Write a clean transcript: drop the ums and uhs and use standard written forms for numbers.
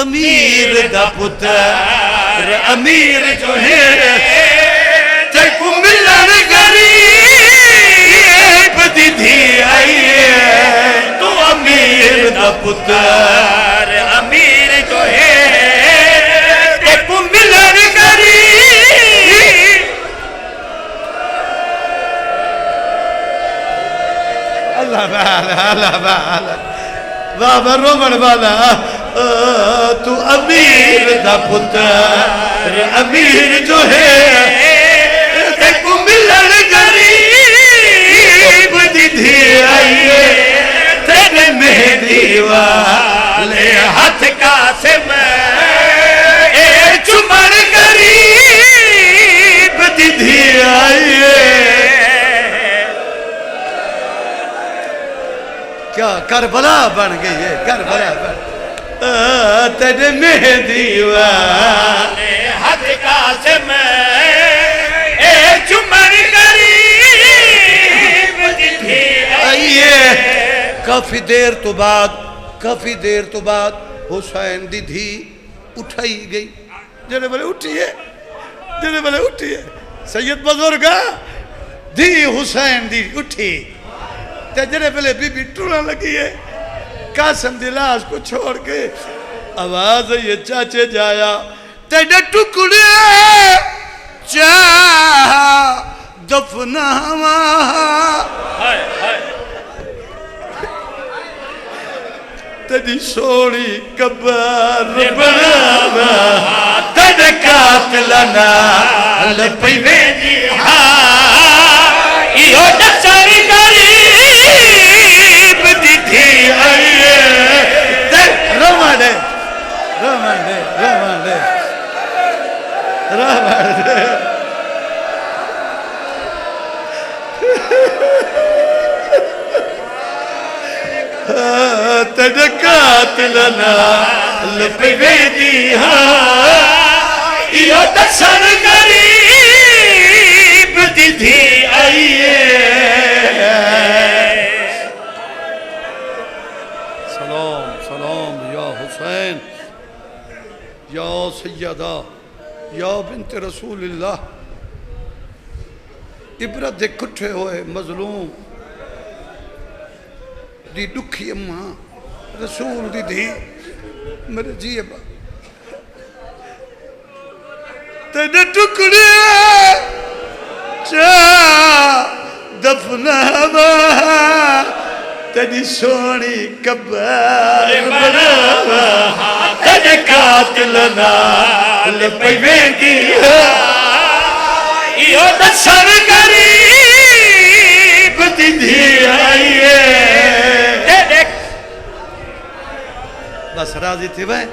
अमीर दा पुत्र अमीर जो है तेको मिलन गरीब दी धी आई है। तू अमीर दा पुत्र अमीर जो है तेको मिलन गरीब। अल्लाह अल्लाह बाबा रोमन वाला तू अमीर दा पुत्र अमीर जो है तेको मिलन गरीब दी धी आई है। तेरे मेहंदी वाले हाथ का से चुमन गरीब दी धी आई है। क्या करबला बन गई है, करबला बन तेरे मेहंदी वाले हाथ का से चुमन गरीब दी धी आई है। काफी देर तो बाद हुसैन दी धी उठाई गई। जेने बोले उठिए सैयद बुजुर्ग धी हुसैन दी उठी ते जेने पहले बीबी टूना लगी है कासम दी लाश को छोड़ के आवाज ये चाचे जाया तेरे टुकड़े चा दफनावा तेरी सोनी कबर बनावा तेरे कातलना लपई वेजी इहो दसरी गरीब दी थी आई रमण तेरे कातलना लपई वेजी इहो दसरी गरीब दी थी आई सलाम या हुसैन या सैयदा या बिन्त रसूलिल्लाह। इबरत दे कुठे होए मजलूम दी दुखी अम्मा रसूल दी धी मेरे जी अब्बा तेरे टुकड़े चा दफनावा तेरी सोनी कबर बनावा तेरे कातलना लपई वेंदी इहो दसर गरीब दी धी आई है। बस राजी थी भाई।